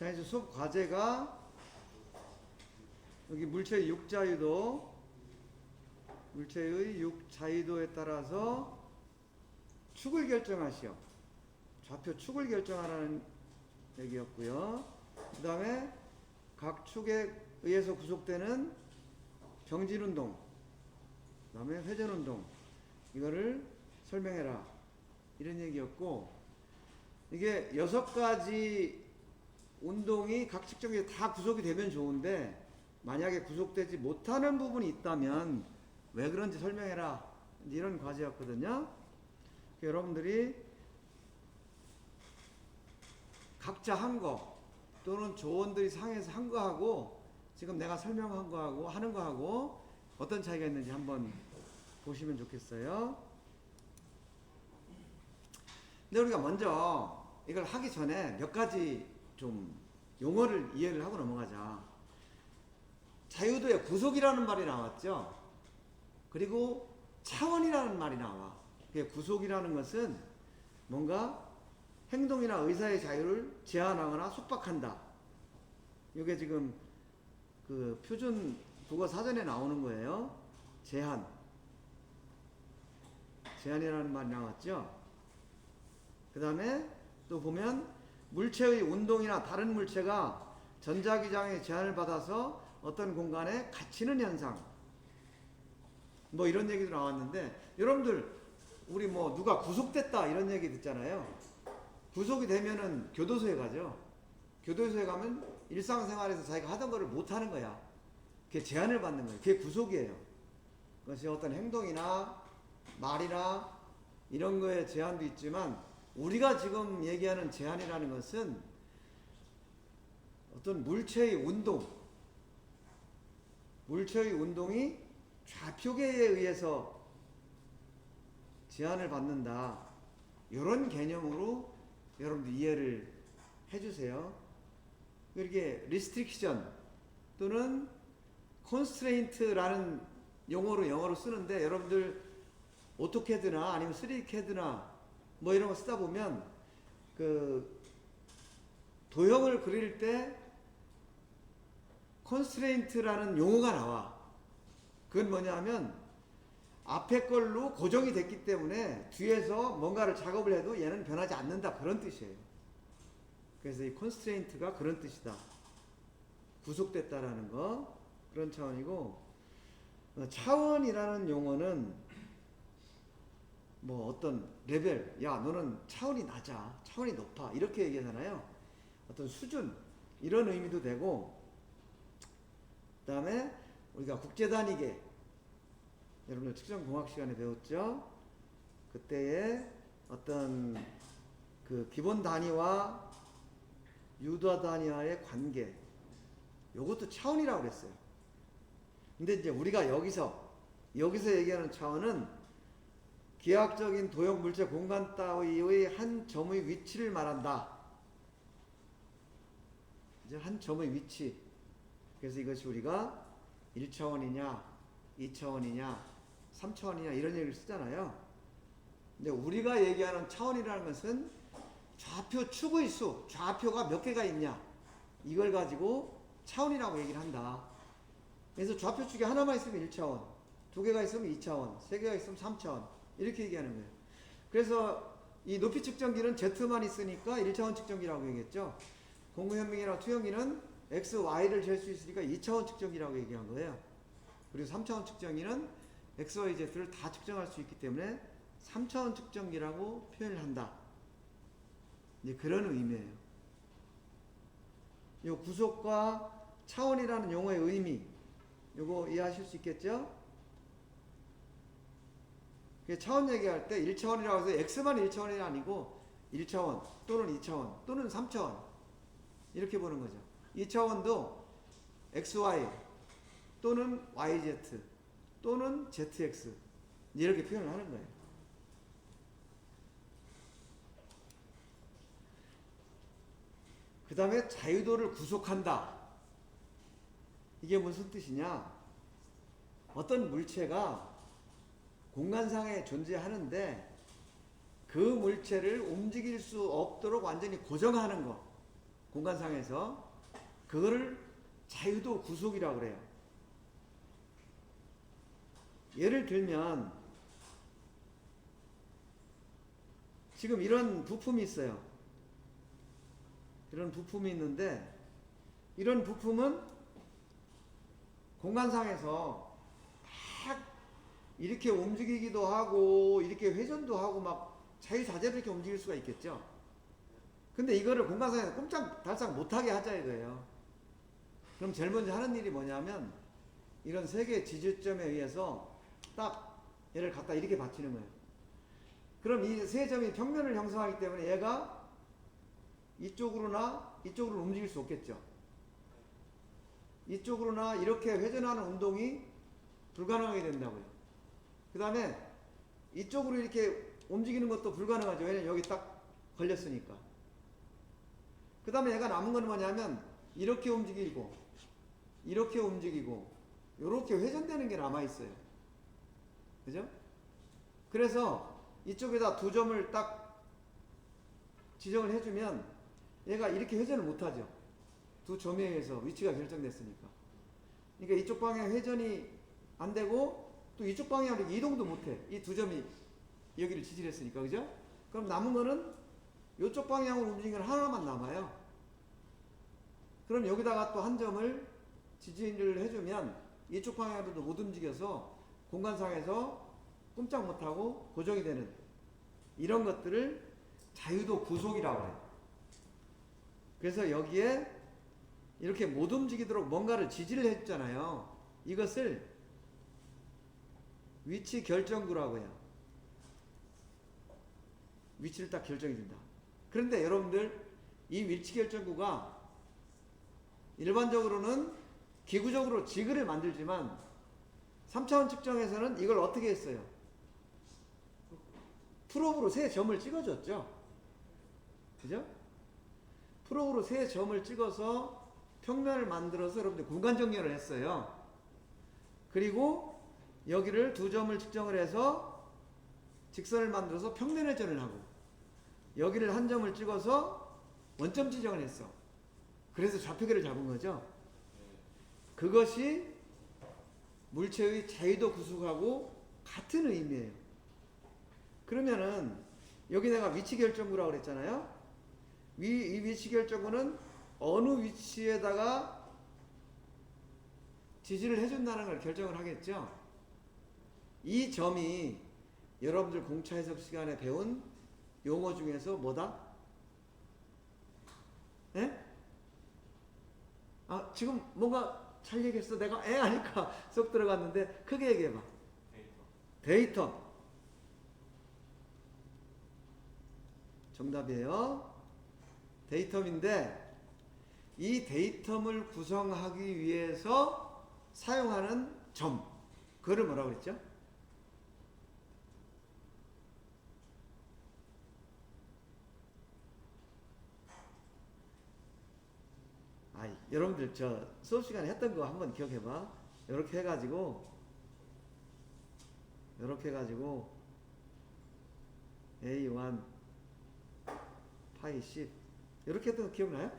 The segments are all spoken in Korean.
자, 이제 수업 과제가 여기 물체의 육자유도에 따라서 축을 결정하시오. 좌표 축을 결정하라는 얘기였고요. 그 다음에 각 축에 의해서 구속되는 병진운동, 그 다음에 회전운동, 이거를 설명해라, 이런 얘기였고, 이게 6가지 운동이 각 측정기에 다 구속이 되면 좋은데, 만약에 구속되지 못하는 부분이 있다면 왜 그런지 설명해라, 이런 과제였거든요. 여러분들이 각자 한 거, 또는 조원들이 상에서 한 거하고 지금 내가 설명한 거하고 하는 거하고 어떤 차이가 있는지 한번 보시면 좋겠어요. 근데 우리가 먼저 이걸 하기 전에 몇 가지 좀 용어를 이해를 하고 넘어가자. 자유도에 구속이라는 말이 나왔죠. 그리고 차원이라는 말이 나와. 구속이라는 것은 뭔가 행동이나 의사의 자유를 제한하거나 속박한다. 이게 지금 그 표준 국어 사전에 나오는 거예요. 제한이라는 말이 나왔죠. 그 다음에 또 보면 물체의 운동이나 다른 물체가 전자기장의 제한을 받아서 어떤 공간에 갇히는 현상, 뭐 이런 얘기도 나왔는데, 여러분들 우리 뭐 누가 구속됐다 이런 얘기 듣잖아요. 구속이 되면은 교도소에 가죠. 교도소에 가면 일상생활에서 자기가 하던 거를 못하는 거야. 그게 제한을 받는 거예요. 그게 구속이에요. 그것이 어떤 행동이나 말이나 이런 거에 제한도 있지만, 우리가 지금 얘기하는 제한이라는 것은 어떤 물체의 운동이 좌표계에 의해서 제한을 받는다, 이런 개념으로 여러분들 이해를 해주세요. 이렇게 restriction 또는 constraint라는 용어로 영어로 쓰는데, 여러분들 오토캐드나 아니면 3D캐드나 뭐 이런 거 쓰다 보면 그 도형을 그릴 때 constraint라는 용어가 나와. 그건 뭐냐면 앞에 걸로 고정이 됐기 때문에 뒤에서 뭔가를 작업을 해도 얘는 변하지 않는다, 그런 뜻이에요. 그래서 이 constraint가 그런 뜻이다. 구속됐다라는 거, 그런 차원이고, 차원이라는 용어는 뭐 어떤 레벨, 야 너는 차원이 낮아, 차원이 높아, 이렇게 얘기하잖아요. 어떤 수준, 이런 의미도 되고, 그 다음에 우리가 국제단위계, 여러분들 측정공학 시간에 배웠죠? 그때의 어떤 그 기본 단위와 유도 단위와의 관계, 요것도 차원이라고 그랬어요. 근데 이제 우리가 여기서 얘기하는 차원은 기하학적인 도형 물체 공간 따위의 한 점의 위치를 말한다. 이제 한 점의 위치. 그래서 이것이 우리가 1차원이냐, 2차원이냐, 3차원이냐 이런 얘기를 쓰잖아요. 근데 우리가 얘기하는 차원이라는 것은 좌표 축의 수, 좌표가 몇 개가 있냐, 이걸 가지고 차원이라고 얘기를 한다. 그래서 좌표 축이 하나만 있으면 1차원, 2개가 있으면 2차원, 3개가 있으면 3차원, 이렇게 얘기하는 거예요. 그래서 이 높이 측정기는 Z만 있으니까 1차원 측정기라고 얘기했죠. 공구현미기나 투영기는 X, Y를 잴 수 있으니까 2차원 측정기라고 얘기한 거예요. 그리고 3차원 측정기는 X, Y, Z를 다 측정할 수 있기 때문에 3차원 측정기라고 표현을 한다. 이제 그런 의미예요. 요 구속과 차원이라는 용어의 의미, 요거 이해하실 수 있겠죠? 차원 얘기할 때 1차원이라고 해서 X만 1차원이 아니고 1차원 또는 2차원 또는 3차원 이렇게 보는 거죠. 2차원도 XY 또는 YZ 또는 ZX 이렇게 표현을 하는 거예요. 그 다음에 자유도를 구속한다. 이게 무슨 뜻이냐? 어떤 물체가 공간상에 존재하는데 그 물체를 움직일 수 없도록 완전히 고정하는 거, 공간상에서. 그거를 자유도 구속이라고 그래요. 예를 들면 지금 이런 부품이 있어요. 이런 부품이 있는데 이런 부품은 공간상에서 막 이렇게 움직이기도 하고 이렇게 회전도 하고 막 자유자재로 이렇게 움직일 수가 있겠죠. 근데 이거를 공간상에서 꼼짝달싹 못하게 하자 이거예요. 그럼 제일 먼저 하는 일이 뭐냐면 이런 세 개의 지지점에 의해서 딱 얘를 갖다 이렇게 받치는 거예요. 그럼 이 세 점이 평면을 형성하기 때문에 얘가 이쪽으로나 이쪽으로 움직일 수 없겠죠. 이쪽으로나 이렇게 회전하는 운동이 불가능하게 된다고요. 그 다음에 이쪽으로 이렇게 움직이는 것도 불가능하죠. 왜냐면 여기 딱 걸렸으니까. 그 다음에 얘가 남은 건 뭐냐면 이렇게 움직이고 이렇게 움직이고 이렇게 회전되는 게 남아있어요. 그죠? 그래서 이쪽에다 두 점을 딱 지정을 해주면 얘가 이렇게 회전을 못하죠. 두 점에 의해서 위치가 결정됐으니까. 그러니까 이쪽 방향 회전이 안 되고 또 이쪽 방향으로 이동도 못해. 이 두 점이 여기를 지지했으니까. 그죠? 그럼 남은 거는 이쪽 방향으로 움직이는 건 하나만 남아요. 그럼 여기다가 또 한 점을 지지를 해주면 이쪽 방향으로도 못 움직여서 공간상에서 꼼짝 못하고 고정이 되는 이런 것들을 자유도 구속이라고 해요. 그래서 여기에 이렇게 못 움직이도록 뭔가를 지지를 해주잖아요. 이것을 위치 결정구라고 해요. 위치를 딱 결정해 준다. 그런데 여러분들 이 위치 결정구가 일반적으로는 기구적으로 지그를 만들지만 3차원 측정에서는 이걸 어떻게 했어요? 프로브로 세 점을 찍어줬죠. 그죠? 프로브로 세 점을 찍어서 평면을 만들어서 여러분들 공간 정렬을 했어요. 그리고 여기를 두 점을 측정을 해서 직선을 만들어서 평면 회전을 하고 여기를 한 점을 찍어서 원점 지정을 했어. 그래서 좌표계를 잡은 거죠. 그것이 물체의 자유도 구속하고 같은 의미예요. 그러면은 여기 내가 위치 결정구라고 그랬잖아요. 이 위치 결정구는 어느 위치에다가 지지를 해준다는 걸 결정을 하겠죠. 이 점이 여러분들 공차 해석 시간에 배운 용어 중에서 뭐다? 예? 아, 지금 뭔가 잘 얘기했어. 내가 아니까 쏙 들어갔는데 크게 얘기해봐. 데이터. 정답이에요. 데이텀인데 이 데이텀을 구성하기 위해서 사용하는 점, 그거를 뭐라고 그랬죠? 여러분들 저 수업 시간에 했던 거 한번 기억해봐. 이렇게 해가지고 A1 파이 10 이렇게 했던 거 기억나요?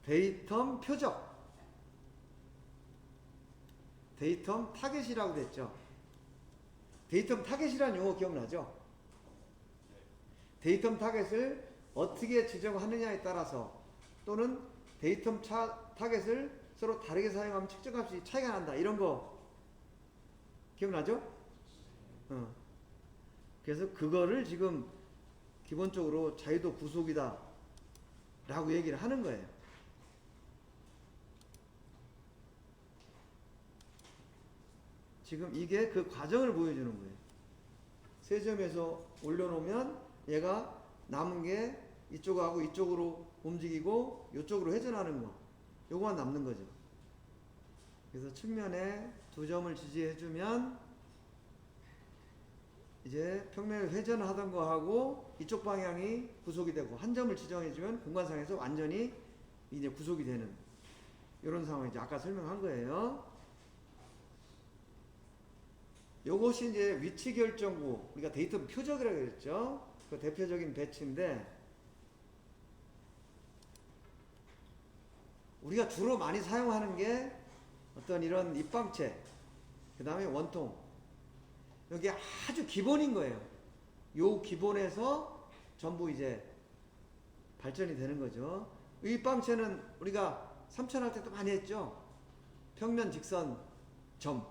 데이텀 표적, 데이텀 타겟이라고 됐죠. 데이텀 타겟이라는 용어 기억나죠? 데이텀 타겟을 어떻게 지정하느냐에 따라서 또는 데이텀 타겟을 서로 다르게 사용하면 측정값이 차이가 난다. 이런 거 기억나죠? 그래서 그거를 지금 기본적으로 자유도 구속이다 라고 얘기를 하는 거예요. 지금 이게 그 과정을 보여주는 거예요. 세 점에서 올려놓으면 얘가 남은 게 이쪽하고 이쪽으로 움직이고 이쪽으로 회전하는 거, 요거만 남는 거죠. 그래서 측면에 두 점을 지지해주면 이제 평면을 회전하던 거하고 이쪽 방향이 구속이 되고 한 점을 지정해주면 공간상에서 완전히 이제 구속이 되는 이런 상황이죠. 아까 설명한 거예요. 요것이 이제 위치 결정구, 우리가 데이터 표적이라고 했죠. 그 대표적인 배치인데 우리가 주로 많이 사용하는 게 어떤 이런 입방체, 그 다음에 원통. 여기 아주 기본인 거예요. 요 기본에서 전부 이제 발전이 되는 거죠. 입방체는 우리가 삼천할 때도 많이 했죠. 평면, 직선, 점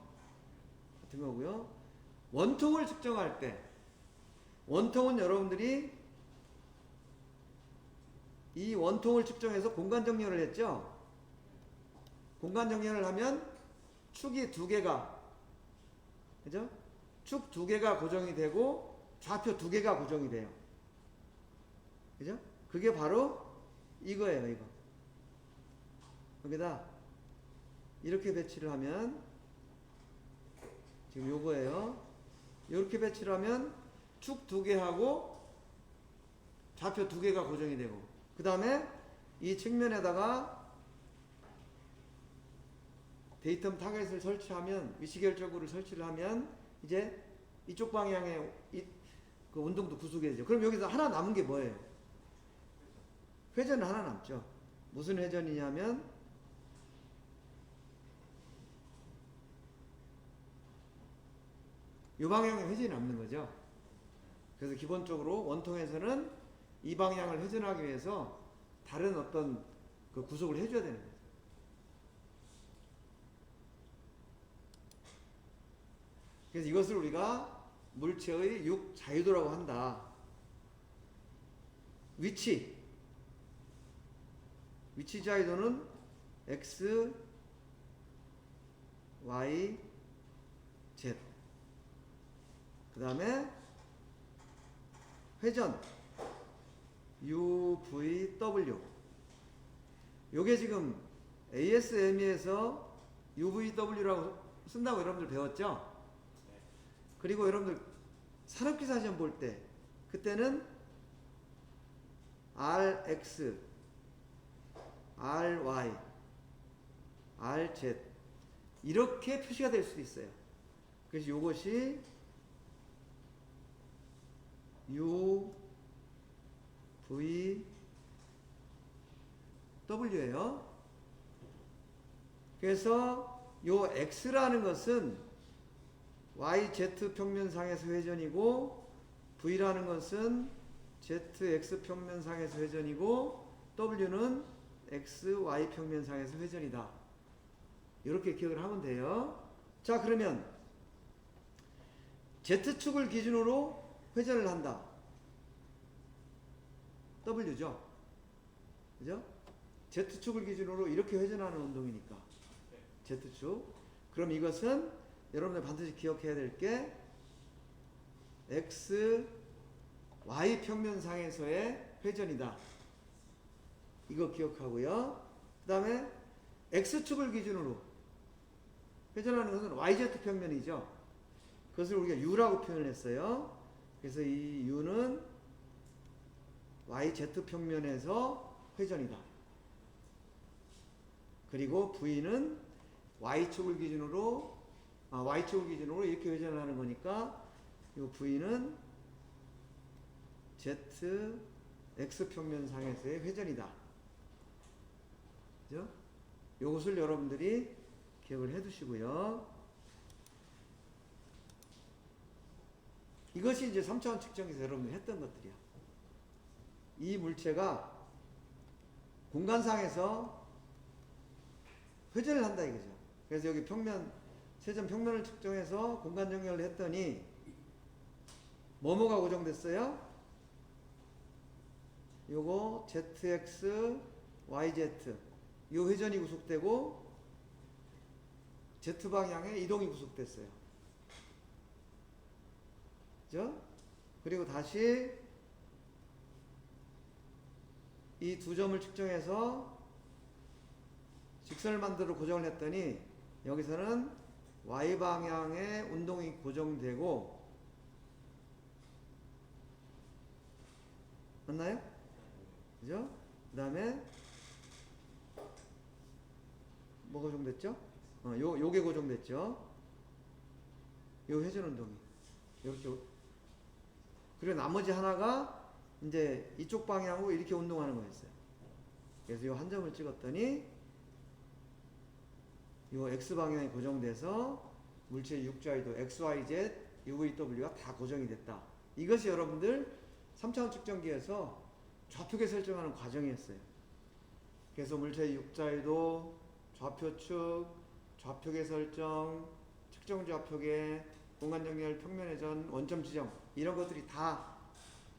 같은 거고요. 원통을 측정할 때, 원통은 여러분들이 이 원통을 측정해서 공간 정렬을 했죠. 공간 정렬을 하면 축이 두 개가, 그죠? 축 두 개가 고정이 되고 좌표 두 개가 고정이 돼요. 그죠? 그게 바로 이거예요, 이거. 여기다 이렇게 배치를 하면, 지금 요거예요. 이렇게 배치를 하면 축 두 개하고 좌표 두 개가 고정이 되고, 그 다음에 이 측면에다가 데이텀 타겟을 설치하면, 위치결적으로 설치를 하면 이제 이쪽 방향에 그 운동도 구속해야죠. 그럼 여기서 하나 남은 게 뭐예요? 회전은 하나 남죠. 무슨 회전이냐면 이 방향에 회전이 남는 거죠. 그래서 기본적으로 원통에서는 이 방향을 회전하기 위해서 다른 어떤 그 구속을 해줘야 되는 거예요. 그래서 이것을 우리가 물체의 육자유도라고 한다. 위치 자유도는 x, y, z. 그 다음에 회전 u, v, w. 요게 지금 ASME에서 UVW라고 쓴다고 여러분들 배웠죠? 그리고 여러분들 산업기사 시험 볼 때 그때는 RX, RY, RZ 이렇게 표시가 될 수도 있어요. 그래서 이것이 U, V, W예요. 그래서 요 X라는 것은 YZ 평면상에서 회전이고, V라는 것은 ZX 평면상에서 회전이고, W는 XY 평면상에서 회전이다. 이렇게 기억을 하면 돼요. 자, 그러면 Z축을 기준으로 회전을 한다. W죠. 그죠? Z축을 기준으로 이렇게 회전하는 운동이니까. Z축. 그럼 이것은 여러분들 반드시 기억해야 될 게 X, Y 평면상에서의 회전이다. 이거 기억하고요. 그 다음에 X축을 기준으로 회전하는 것은 YZ 평면이죠. 그것을 우리가 U라고 표현을 했어요. 그래서 이 U는 YZ 평면에서 회전이다. 그리고 V는 Y축을 기준으로 이렇게 회전을 하는 거니까 이 V는 Z, X 평면상에서의 회전이다. 그죠? 요것을 여러분들이 기억을 해 두시고요. 이것이 이제 3차원 측정에서 여러분들이 했던 것들이야. 이 물체가 공간상에서 회전을 한다 이거죠. 그래서 여기 세점 평면을 측정해서 공간 정렬을 했더니 뭐뭐가 고정됐어요? 요거 ZX, YZ 요 회전이 구속되고 Z방향의 이동이 구속됐어요. 그죠? 그리고 다시 이 두 점을 측정해서 직선을 만들어 고정을 했더니 여기서는 Y방향의 운동이 고정되고, 맞나요? 그죠? 그 다음에 뭐 고정됐죠? 요게 고정됐죠? 요 회전 운동이 이렇게. 그리고 나머지 하나가 이제 이쪽 방향으로 이렇게 운동하는 거였어요. 그래서 요 한 점을 찍었더니 요 x 방향이 고정돼서 물체의 육자위도 x, y, z, u, v, w가 다 고정이 됐다. 이것이 여러분들 3차원 측정기에서 좌표계 설정하는 과정이었어요. 그래서 물체의 육자위도, 좌표축, 좌표계 설정, 측정 좌표계, 공간 정렬, 평면 회전, 원점 지정 이런 것들이 다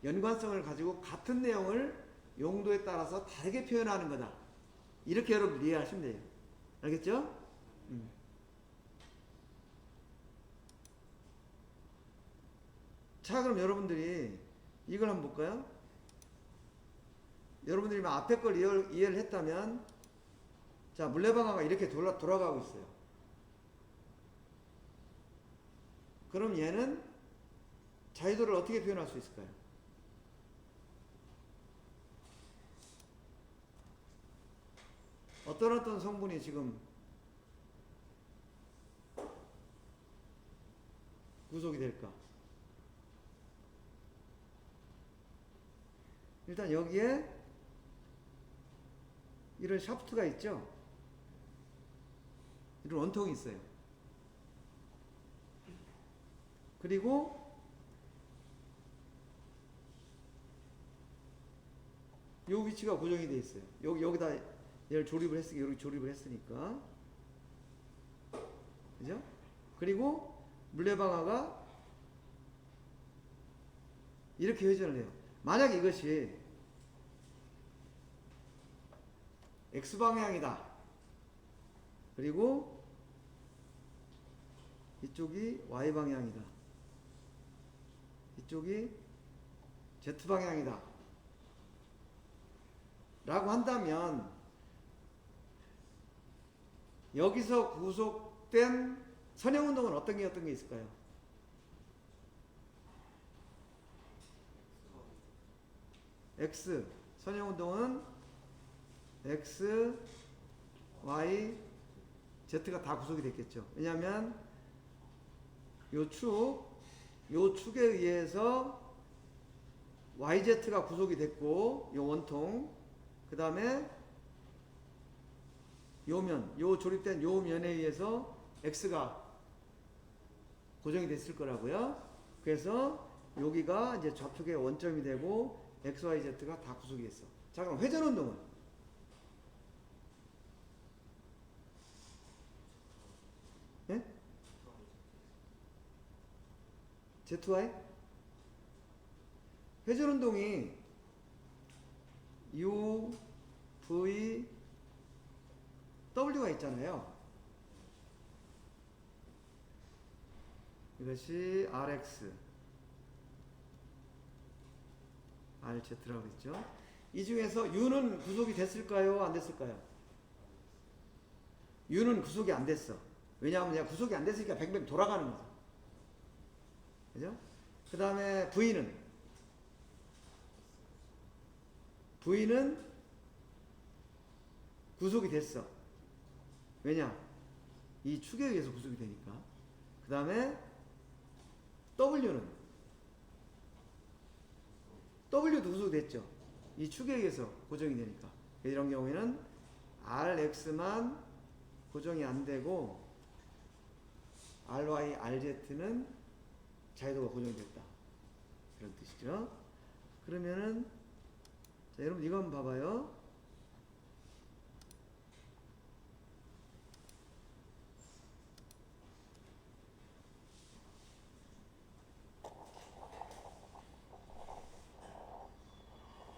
연관성을 가지고 같은 내용을 용도에 따라서 다르게 표현하는 거다. 이렇게 여러분 이해하시면 돼요. 알겠죠? 자, 그럼 여러분들이 이걸 한번 볼까요? 여러분들이 앞에 걸 이해를 했다면, 자, 물레방아가 이렇게 돌아가고 있어요. 그럼 얘는 자유도를 어떻게 표현할 수 있을까요? 어떤 성분이 지금 구속이 될까? 일단 여기에 이런 샤프트가 있죠? 이런 원통이 있어요. 그리고 이 위치가 고정이 되어 있어요. 여기다 얘를 조립을 했으니까. 그죠? 그리고 물레방아가 이렇게 회전을 해요. 만약 이것이 X방향이다. 그리고 이쪽이 Y방향이다. 이쪽이 Z방향이다. 라고 한다면 여기서 구속된 선형운동은 어떤 게 있을까요? X 선형운동은 X, Y, Z가 다 구속이 됐겠죠. 왜냐하면 요 축에 의해서 YZ가 구속이 됐고 요 원통 그 다음에 요 조립된 요 면에 의해서 X가 고정이 됐을 거라고요. 그래서 여기가 이제 좌표계 원점이 되고 X, Y, Z가 다 구속이 됐어. 자, 그럼 회전운동은? 예? ZY? 회전운동이 U, V, W가 있잖아요. 이것이 RX, RZ라고 했죠. 이 중에서 U는 구속이 됐을까요? 안 됐을까요? U는 구속이 안 됐어. 왜냐하면 그냥 구속이 안 됐으니까 뱅뱅 돌아가는 거죠. 그죠? 그 다음에 V는 구속이 됐어. 왜냐? 이 축에 의해서 구속이 되니까. 그 다음에 W도 구속됐죠. 이 축에 의해서 고정이 되니까. 이런 경우에는 RX만 고정이 안 되고 RY, RZ는 자유도가 고정이 됐다. 그런 뜻이죠. 그러면은 자, 여러분 이거 한번 봐봐요.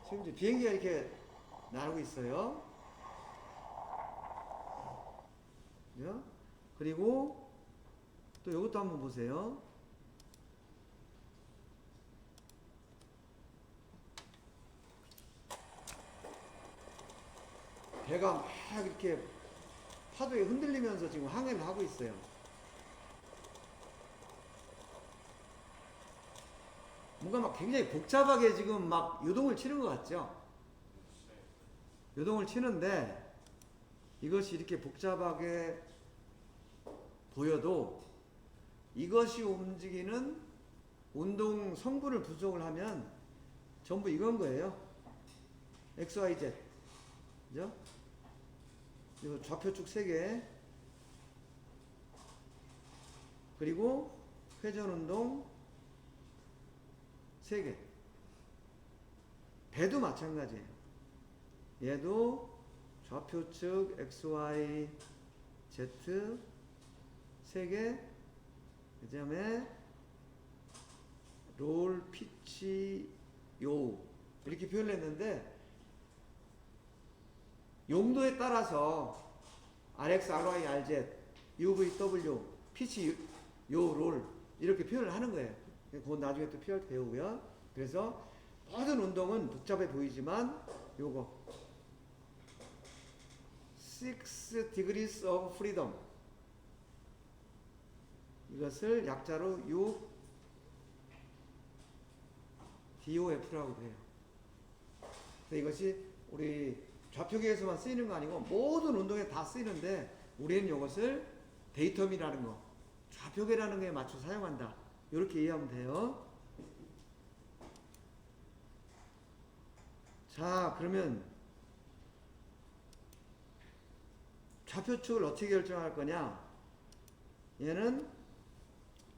지금 이제 비행기가 이렇게 나르고 있어요. 그죠? 그리고 또 이것도 한번 보세요. 배가 막 이렇게 파도에 흔들리면서 지금 항해를 하고 있어요. 뭔가 막 굉장히 복잡하게 지금 막 요동을 치는 것 같죠? 요동을 치는데 이것이 이렇게 복잡하게 보여도 이것이 움직이는 운동 성분을 분석을 하면 전부 이건 거예요. XYZ. 그죠? 이거 좌표축 3개, 그리고 회전운동 3개. 배도 마찬가지예요. 얘도 좌표측 XY Z 3개, 그 다음에 롤 피치 요 이렇게 표현을 했는데, 용도에 따라서 RX, RY, RZ, UV, W, 피치 요 롤 이렇게 표현을 하는 거예요. 그건 나중에 또 배우고요. 그래서 모든 운동은 복잡해 보이지만 요거 6 degrees of freedom, 이것을 약자로 6 DOF라고 해요. 이것이 우리 좌표계에서만 쓰이는 거 아니고 모든 운동에 다 쓰이는데, 우리는 이것을 데이텀이라는 거, 좌표계라는 거에 맞춰 사용한다. 이렇게 이해하면 돼요. 자, 그러면 좌표축을 어떻게 결정할 거냐? 얘는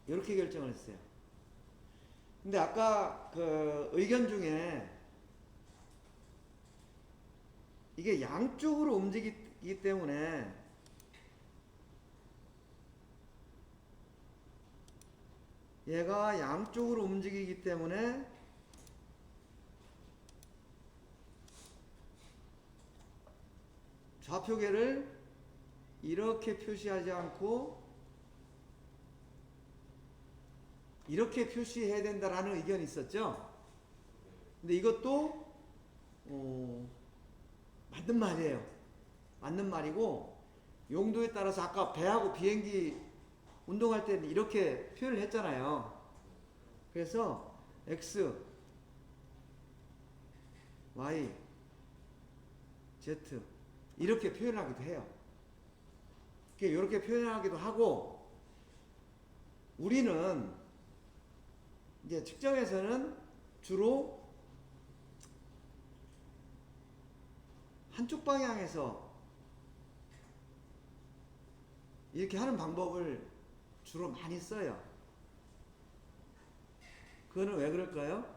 이렇게 결정을 했어요. 근데 아까 그 의견 중에 이게 양쪽으로 움직이기 때문에 얘가 양쪽으로 움직이기 때문에 좌표계를 이렇게 표시하지 않고 이렇게 표시해야 된다라는 의견이 있었죠. 근데 이것도 맞는 말이에요. 맞는 말이고, 용도에 따라서 아까 배하고 비행기 운동할 때는 이렇게 표현을 했잖아요. 그래서 X, Y, Z 이렇게 표현하기도 해요. 이렇게 표현하기도 하고, 우리는 이제 측정에서는 주로 한쪽 방향에서 이렇게 하는 방법을 주로 많이 써요. 그거는 왜 그럴까요?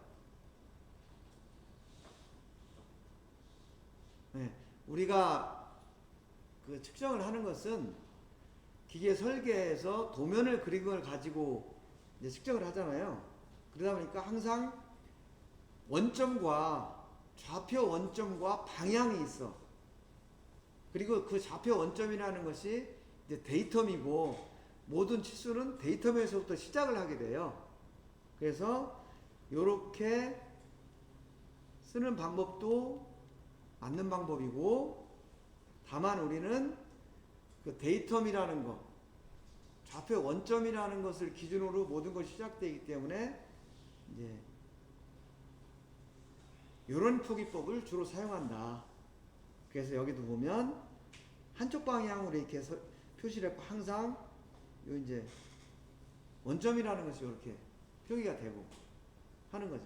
네, 우리가 그 측정을 하는 것은 기계 설계에서 도면을 그린 걸 가지고 이제 측정을 하잖아요. 그러다 보니까 항상 원점과 좌표 원점과 방향이 있어. 그리고 그 좌표 원점이라는 것이 이제 데이텀이고, 모든 치수는 데이텀에서부터 시작을 하게 돼요. 그래서 요렇게 쓰는 방법도 맞는 방법이고, 다만 우리는 그 데이텀이라는 거, 좌표 원점이라는 것을 기준으로 모든 것이 시작되기 때문에 이제 이런 표기법을 주로 사용한다. 그래서 여기도 보면 한쪽 방향으로 이렇게 표시를 했고, 항상 요 이제 원점이라는 것이 이렇게 표기가 되고 하는 거죠.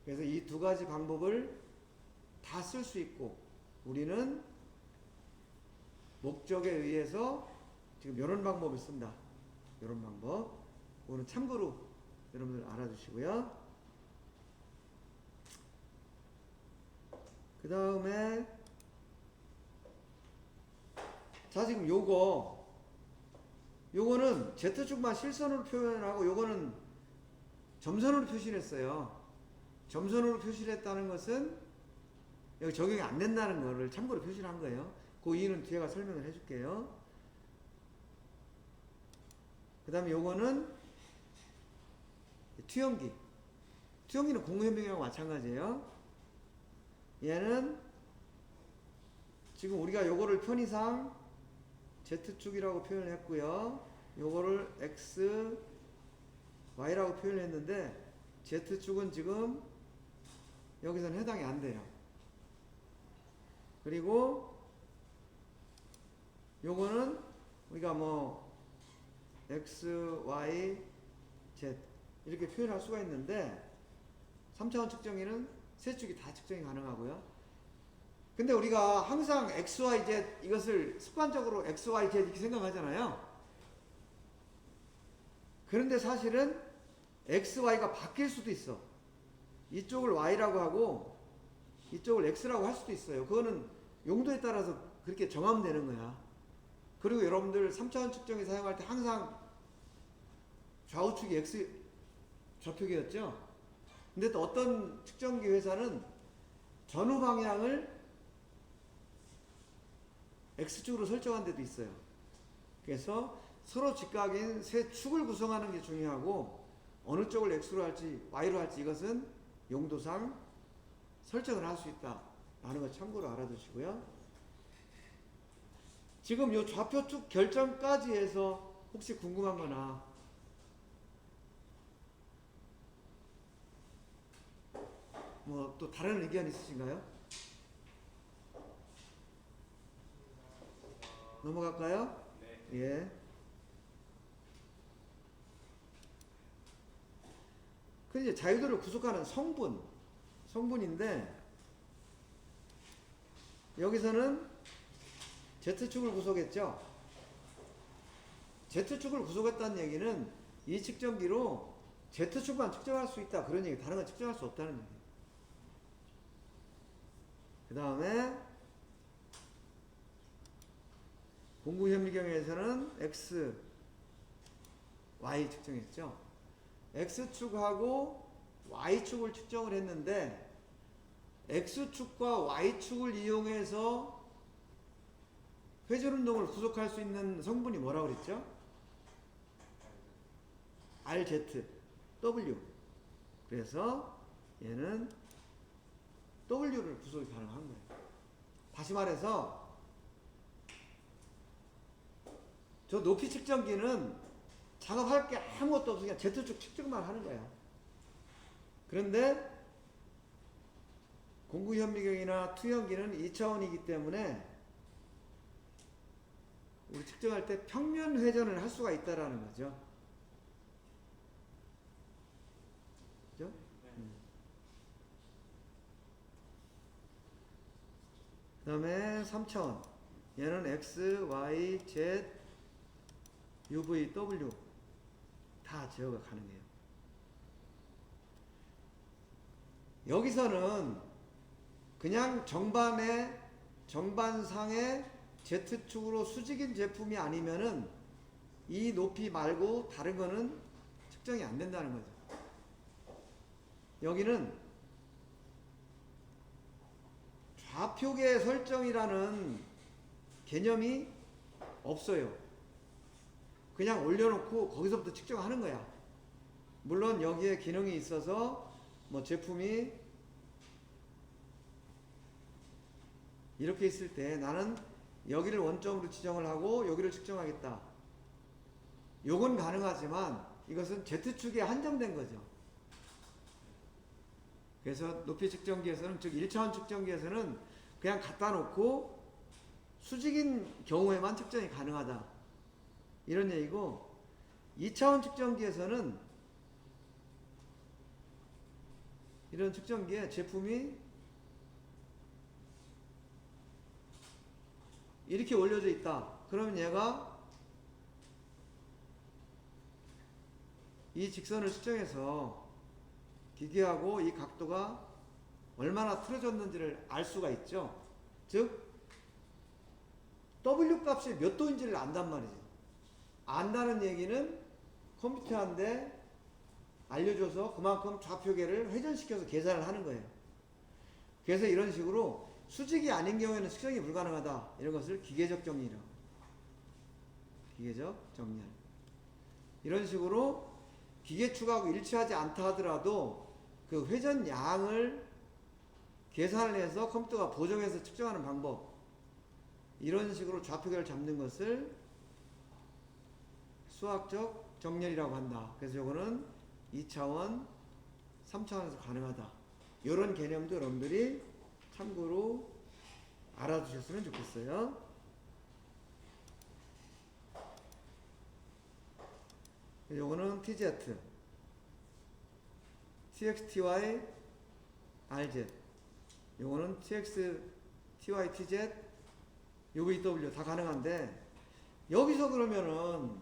그래서 이 두 가지 방법을 다 쓸 수 있고, 우리는 목적에 의해서 지금 이런 방법을 쓴다. 이런 방법. 오늘 참고로 여러분들 알아주시고요. 그 다음에 자, 지금 요거는 Z축만 실선으로 표현하고, 요거는 점선으로 표시를 했어요. 점선으로 표시를 했다는 것은 여기 적용이 안 된다는 거를 참고로 표시를 한 거예요. 그 이유는 뒤에 가 설명을 해줄게요. 그 다음에 요거는 투영기. 투영기는 공무현명이랑 마찬가지예요. 얘는 지금 우리가 요거를 편의상 Z축이라고 표현을 했고요. 요거를 X, Y라고 표현을 했는데, Z축은 지금 여기서는 해당이 안 돼요. 그리고 요거는 우리가 뭐 X, Y, Z 이렇게 표현할 수가 있는데, 3차원 측정기는 세 축이 다 측정이 가능하고요. 근데 우리가 항상 X, Y, Z 이것을 습관적으로 X, Y, Z 이렇게 생각하잖아요. 그런데 사실은 x, y가 바뀔 수도 있어. 이쪽을 y라고 하고 이쪽을 x라고 할 수도 있어요. 그거는 용도에 따라서 그렇게 정하면 되는 거야. 그리고 여러분들 3차원 측정기 사용할 때 항상 좌우축이 x 좌표계였죠. 근데 또 어떤 측정기 회사는 전후 방향을 x축으로 설정한 데도 있어요. 그래서 서로 직각인 세 축을 구성하는 게 중요하고 어느 쪽을 x로 할지 y로 할지 이것은 용도상 설정을 할 수 있다 라는 거 참고로 알아두시고요. 지금 요 좌표축 결정까지 해서 혹시 궁금한 거나 뭐 또 다른 의견 있으신가요? 넘어갈까요? 네. 예. 그 이제 자유도를 구속하는 성분인데 여기서는 Z축을 구속했죠. Z축을 구속했다는 얘기는 이 측정기로 Z축만 측정할 수 있다 그런 얘기, 다른 건 측정할 수 없다는 얘기. 그 다음에 공구현미경에서는 X, Y 측정했죠. X축하고 Y축을 측정을 했는데 X축과 Y축을 이용해서 회전운동을 구속할 수 있는 성분이 뭐라고 그랬죠? RZ, W. 그래서 얘는 W를 구속이 가능한 거예요. 다시 말해서 저 높이 측정기는 작업할 게 아무것도 없으니까 Z축 측정만 하는 거야. 그런데 공구현미경이나 투영기는 2차원이기 때문에 우리 측정할 때 평면 회전을 할 수가 있다라는 거죠. 그죠? 그 다음에 3차원. 얘는 X, Y, Z, UV, W 다 제어가 가능해요. 여기서는 그냥 정반상의 Z축으로 수직인 제품이 아니면은 이 높이 말고 다른 거는 측정이 안 된다는 거죠. 여기는 좌표계 설정이라는 개념이 없어요. 그냥 올려놓고 거기서부터 측정하는 거야. 물론 여기에 기능이 있어서 뭐 제품이 이렇게 있을 때 나는 여기를 원점으로 지정을 하고 여기를 측정하겠다. 요건 가능하지만 이것은 Z축에 한정된 거죠. 그래서 높이 측정기에서는, 즉 1차원 측정기에서는 그냥 갖다 놓고 수직인 경우에만 측정이 가능하다 이런 얘기고, 2차원 측정기에서는 이런 측정기에 제품이 이렇게 올려져 있다. 그러면 얘가 이 직선을 측정해서 기계하고 이 각도가 얼마나 틀어졌는지를 알 수가 있죠. 즉 W 값이 몇 도인지를 안단 말이지. 안다는 얘기는 컴퓨터한테 알려줘서 그만큼 좌표계를 회전시켜서 계산을 하는 거예요. 그래서 이런 식으로 수직이 아닌 경우에는 측정이 불가능하다. 이런 것을 기계적 정리라고. 기계적 정렬. 이런 식으로 기계축하고 일치하지 않다 하더라도 그 회전량을 계산을 해서 컴퓨터가 보정해서 측정하는 방법, 이런 식으로 좌표계를 잡는 것을 수학적 정렬이라고 한다. 그래서 이거는 2차원, 3차원에서 가능하다. 이런 개념도 여러분들이 참고로 알아두셨으면 좋겠어요. 요거는 TZ, TX, TY, RZ. 요거는 TX, TY, TZ, UV, W 다 가능한데, 여기서 그러면은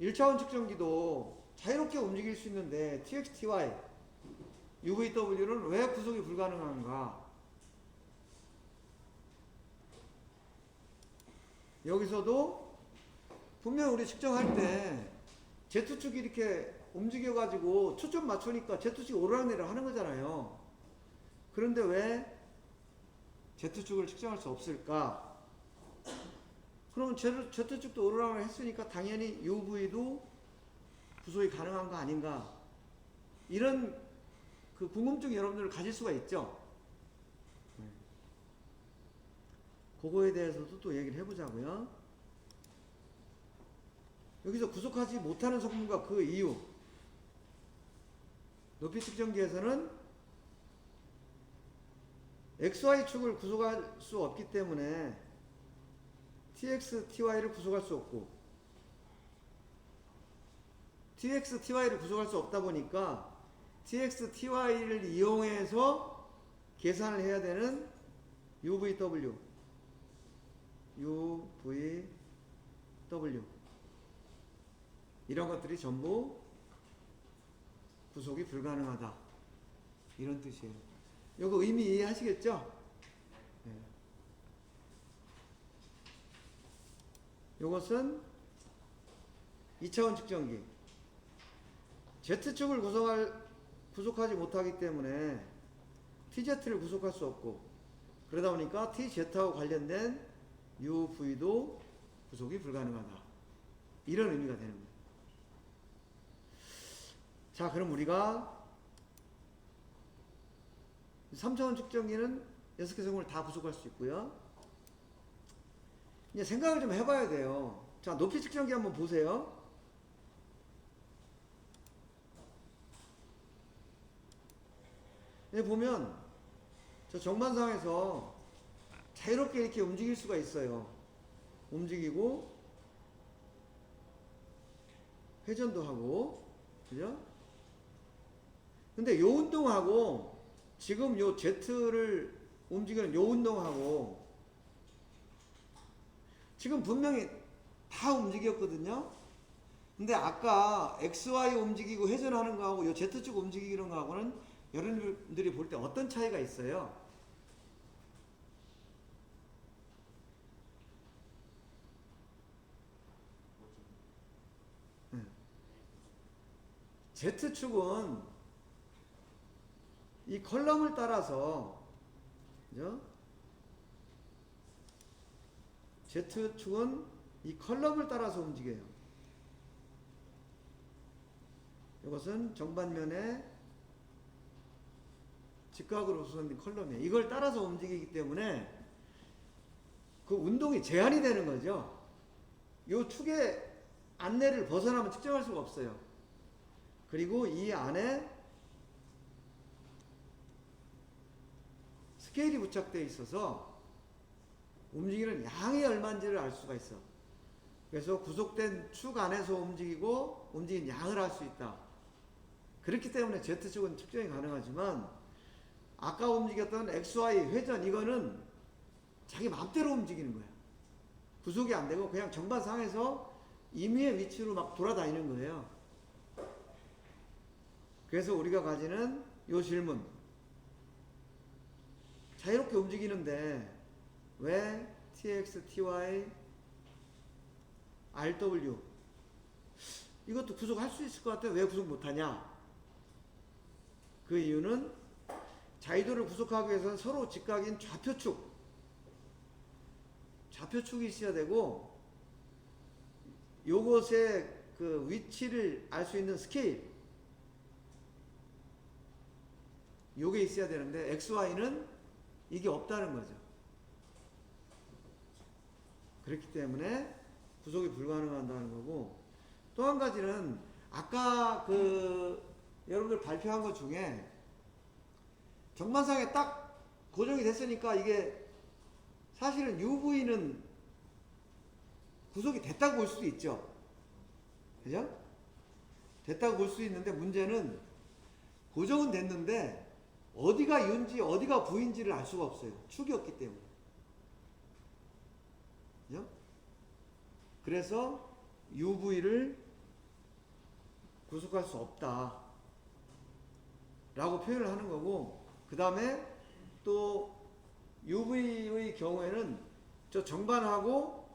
1차원 측정기도 자유롭게 움직일 수 있는데 tx, ty, UVW는 왜 구속이 불가능한가? 여기서도 분명 우리 측정할 때 Z축이 이렇게 움직여가지고 초점 맞추니까 Z축이 오르락내리락 하는 거잖아요. 그런데 왜 Z축을 측정할 수 없을까? 그럼 Z축도 오르락내리락 했으니까 당연히 UV도 구속이 가능한 거 아닌가? 이런 그 궁금증 여러분들 가질 수가 있죠. 그거에 대해서도 또 얘기를 해보자고요. 여기서 구속하지 못하는 성분과 그 이유. 높이 측정기에서는 XY축을 구속할 수 없기 때문에 TX, TY를 구속할 수 없고, TX, TY를 구속할 수 없다 보니까 TX, TY를 이용해서 계산을 해야 되는 UVW, 이런 것들이 전부 구속이 불가능하다, 이런 뜻이에요. 이거 의미 이해하시겠죠? 네. 이것은 2차원 측정기. Z축을 구속하지 못하기 때문에 TZ를 구속할 수 없고, 그러다 보니까 TZ하고 관련된 UV도 구속이 불가능하다, 이런 의미가 되는 거예요. 자, 그럼 우리가 3차원 측정기는 6개 성분을 다 구속할 수 있고요. 이제 생각을 좀 해봐야 돼요. 자, 높이 측정기 한번 보세요. 여기 보면 저 정반상에서 자유롭게 이렇게 움직일 수가 있어요. 움직이고 회전도 하고, 그죠? 근데 요 운동하고 지금 요 Z를 움직이는 요 운동하고 지금 분명히 다 움직였거든요. 근데 아까 XY 움직이고 회전하는 거하고 요 Z축 움직이는 거하고는 여러분들이 볼 때 어떤 차이가 있어요? Z축은 이 컬럼을 따라서, 그죠? Z축은 이 컬럼을 따라서 움직여요. 이것은 정반면에 직각으로 수선된 컬럼이에요. 이걸 따라서 움직이기 때문에 그 운동이 제한이 되는 거죠. 이 축의 안내를 벗어나면 측정할 수가 없어요. 그리고 이 안에 스케일이 부착되어 있어서 움직이는 양이 얼마인지를 알 수가 있어. 그래서 구속된 축 안에서 움직이고 움직인 양을 알 수 있다. 그렇기 때문에 Z축은 측정이 가능하지만 아까 움직였던 XY 회전, 이거는 자기 마음대로 움직이는 거야. 구속이 안 되고 그냥 정반상에서 임의의 위치로 막 돌아다니는 거예요. 그래서 우리가 가지는 이 질문, 자유롭게 움직이는데 왜 TX, TY, RW 이것도 구속할 수 있을 것 같아요. 왜 구속 못하냐? 그 이유는 자유도를 구속하기 위해서는 서로 직각인 좌표축이 있어야 되고, 요것의 그 위치를 알 수 있는 스케일, 요게 있어야 되는데 XY는 이게 없다는 거죠. 그렇기 때문에 구속이 불가능하다는 거고, 또 한 가지는 아까 그 여러분들 발표한 것 중에 정반상에 딱 고정이 됐으니까 이게 사실은 UV는 구속이 됐다고 볼 수도 있죠. 그죠? 됐다고 볼 수 있는데 문제는 고정은 됐는데 어디가 U인지 어디가 V인지를 알 수가 없어요. 축이 없기 때문에. 그죠? 그래서 UV를 구속할 수 없다 라고 표현을 하는 거고, 그 다음에 또 UV의 경우에는 저 정반하고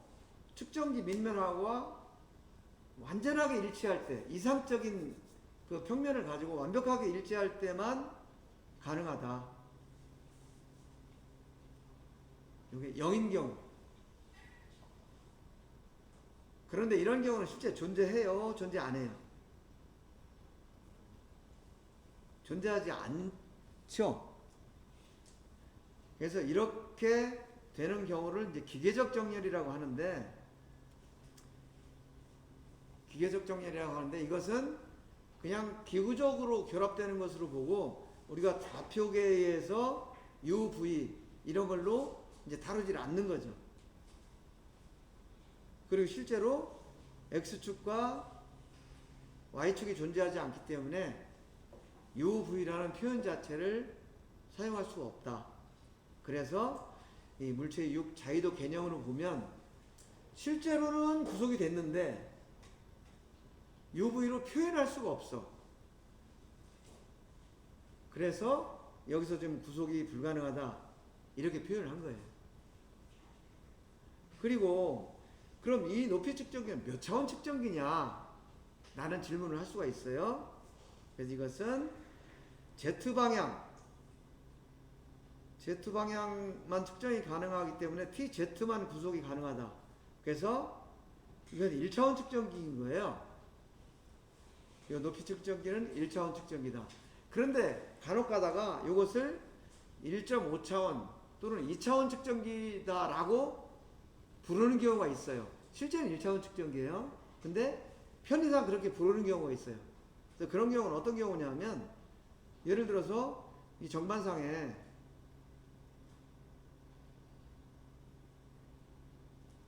측정기 밑면하고와 완전하게 일치할 때, 이상적인 그 평면을 가지고 완벽하게 일치할 때만 가능하다. 이게 0인 경우. 그런데 이런 경우는 실제 존재해요? 존재 안 해요? 존재하지 않죠. 그래서 이렇게 되는 경우를 이제 기계적 정렬이라고 하는데, 이것은 그냥 기구적으로 결합되는 것으로 보고, 우리가 좌표계에서 U, V 이런 걸로 이제 다루질 않는 거죠. 그리고 실제로 X축과 Y축이 존재하지 않기 때문에 U, V라는 표현 자체를 사용할 수가 없다. 그래서 이 물체의 6 자위도 개념으로 보면 실제로는 구속이 됐는데 UV로 표현할 수가 없어. 그래서 여기서 좀 구속이 불가능하다 이렇게 표현을 한 거예요. 그리고 그럼 이 높이 측정기는 몇 차원 측정기냐 라는 질문을 할 수가 있어요. 그래서 이것은 Z방향만 측정이 가능하기 때문에 TZ만 구속이 가능하다. 그래서 이건 1차원 측정기인 거예요. 이 높이 측정기는 1차원 측정기다. 그런데 간혹 가다가 이것을 1.5차원 또는 2차원 측정기다라고 부르는 경우가 있어요. 실제는 1차원 측정기예요. 근데 편의상 그렇게 부르는 경우가 있어요. 그래서 그런 경우는 어떤 경우냐면, 예를 들어서 이 정반상에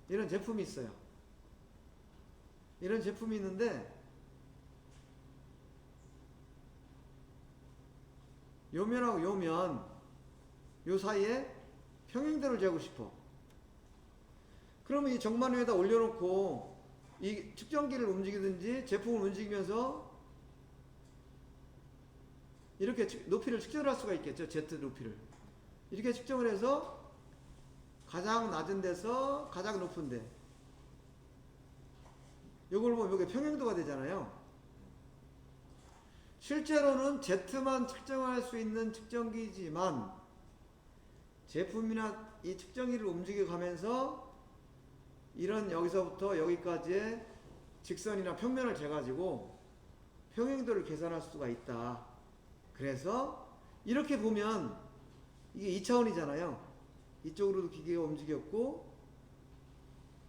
이런 제품이 있어요. 이런 제품이 있는데 요 면하고 요 면, 요 사이에 평행도를 재고 싶어. 그러면 이 정반 위에다 올려놓고 이 측정기를 움직이든지 제품을 움직이면서 이렇게 높이를 측정할 수가 있겠죠. Z 높이를. 이렇게 측정을 해서 가장 낮은 데서 가장 높은 데. 요걸 보면 이게 평행도가 되잖아요. 실제로는 Z만 측정할 수 있는 측정기지만 제품이나 이 측정기를 움직여 가면서 이런 여기서부터 여기까지의 직선이나 평면을 재가지고 평행도를 계산할 수가 있다. 그래서 이렇게 보면 이게 2차원이잖아요. 이쪽으로도 기계가 움직였고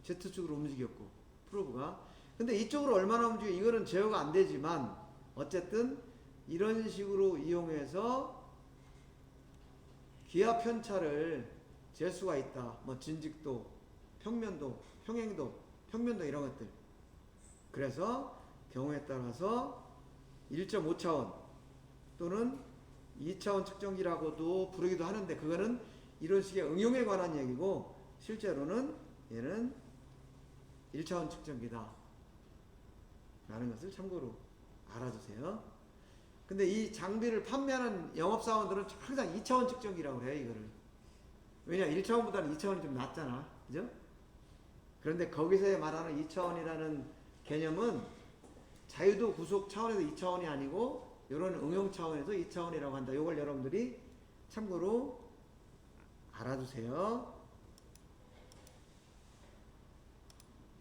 Z축으로 움직였고 프로브가. 근데 이쪽으로 얼마나 움직여, 이거는 제어가 안 되지만 어쨌든 이런 식으로 이용해서 기하 편차를 잴 수가 있다. 뭐 진직도, 평면도, 평행도, 평면도 이런 것들. 그래서 경우에 따라서 1.5차원 또는 2차원 측정기라고도 부르기도 하는데, 그거는 이런 식의 응용에 관한 얘기고 실제로는 얘는 1차원 측정기다 라는 것을 참고로 알아두세요. 근데 이 장비를 판매하는 영업사원들은 항상 2차원 측정기라고 해요, 이거를. 왜냐, 1차원보다는 2차원이 좀 낫잖아. 그죠? 그런데 거기서 말하는 2차원이라는 개념은 자유도 구속 차원에서 2차원이 아니고 이런 응용 차원에서 2차원이라고 한다. 이걸 여러분들이 참고로 알아두세요.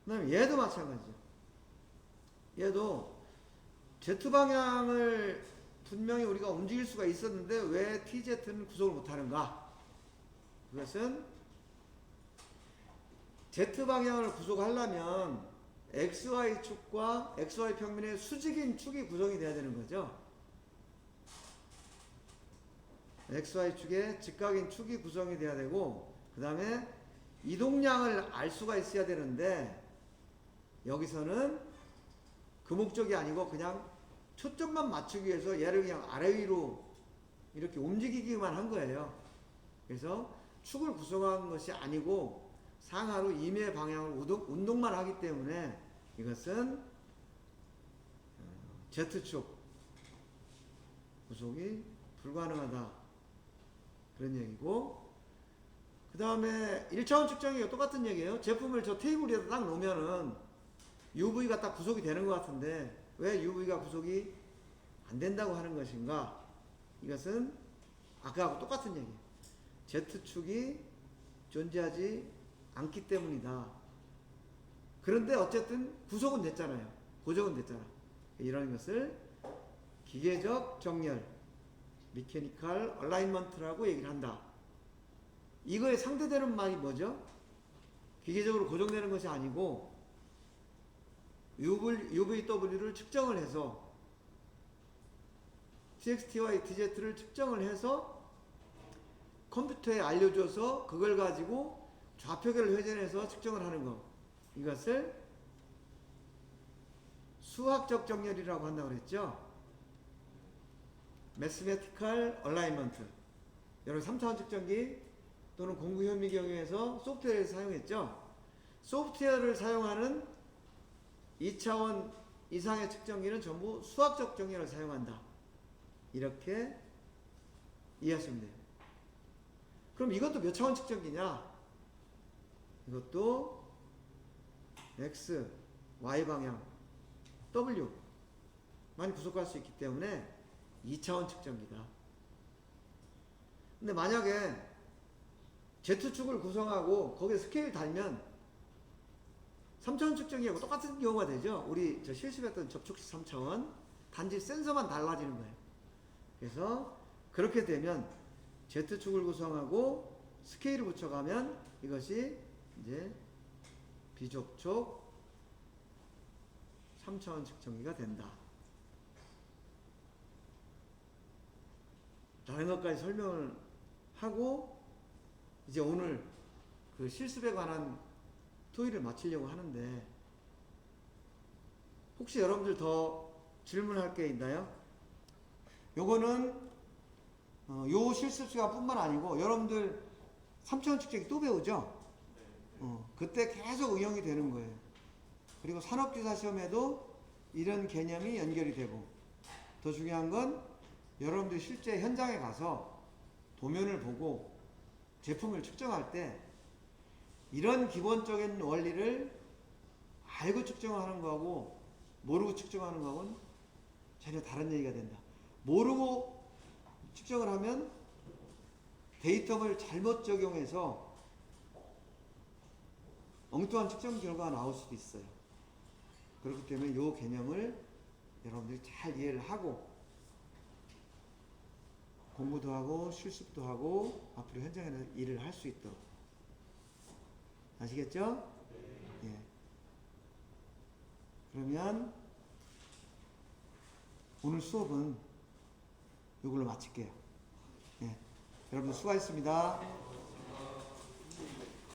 그 다음에 얘도 마찬가지죠. 얘도 Z방향을 분명히 우리가 움직일 수가 있었는데 왜 TZ는 구속을 못하는가? 그것은 Z방향을 구속하려면 XY축과 XY 평면의 수직인 축이 구성이 돼야 되는 거죠. XY축에 직각인 축이 구성이 돼야 되고, 그 다음에 이동량을 알 수가 있어야 되는데 여기서는 그 목적이 아니고 그냥 초점만 맞추기 위해서 얘를 그냥 아래 위로 이렇게 움직이기만 한 거예요. 그래서 축을 구성한 것이 아니고 상하로 임의 방향을 운동만 하기 때문에 이것은 Z축 구속이 불가능하다. 그런 얘기고, 그 다음에 1차원 측정이 똑같은 얘기예요. 제품을 저 테이블 위에다 딱 놓으면은 UV가 딱 구속이 되는 것 같은데 왜 UV가 구속이 안 된다고 하는 것인가? 이것은 아까하고 똑같은 얘기예요. Z축이 존재하지 않기 때문이다. 그런데 어쨌든 구속은 됐잖아요. 고정은 됐잖아. 이런 것을 기계적 정렬, 미케니컬 얼라인먼트라고 얘기를 한다. 이거에 상대되는 말이 뭐죠? 기계적으로 고정되는 것이 아니고 UVW를 측정을 해서 TXT와 TZ를 측정을 해서 컴퓨터에 알려줘서 그걸 가지고 좌표계를 회전해서 측정을 하는 것. 이것을 수학적 정렬이라고 한다고 그랬죠. Mathematical Alignment. 여러분 3차원 측정기 또는 공구 현미 경영에서 소프트웨어를 사용했죠. 소프트웨어를 사용하는 2차원 이상의 측정기는 전부 수학적 정렬을 사용한다. 이렇게 이해하시면 돼요. 그럼 이것도 몇 차원 측정기냐? 이것도 X, Y 방향, W 많이 구속할 수 있기 때문에 2차원 측정기다. 근데 만약에 Z축을 구성하고 거기에 스케일 달면 3차원 측정기하고 똑같은 경우가 되죠. 우리 저 실습했던 접촉식 3차원, 단지 센서만 달라지는 거예요. 그래서 그렇게 되면 Z축을 구성하고 스케일을 붙여가면 이것이 이제 비접촉 3차원 측정기가 된다. 라는 것까지 설명을 하고 이제 오늘 그 실습에 관한 토의를 마치려고 하는데, 혹시 여러분들 더 질문할 게 있나요? 요거는 요 실습 시간 뿐만 아니고 여러분들 3차원 측정기 또 배우죠? 그때 계속 응용이 되는 거예요. 그리고 산업기사 시험에도 이런 개념이 연결이 되고, 더 중요한 건 여러분들 실제 현장에 가서 도면을 보고 제품을 측정할 때 이런 기본적인 원리를 알고 측정하는 거하고 모르고 측정하는 거하고는 전혀 다른 얘기가 된다. 모르고 측정을 하면 데이터를 잘못 적용해서 엉뚱한 측정 결과가 나올 수도 있어요. 그렇기 때문에 이 개념을 여러분들이 잘 이해를 하고 공부도 하고 실습도 하고 앞으로 현장에서 일을 할 수 있도록. 아시겠죠? 예. 그러면 오늘 수업은 이걸로 마칠게요. 예. 여러분 수고하셨습니다.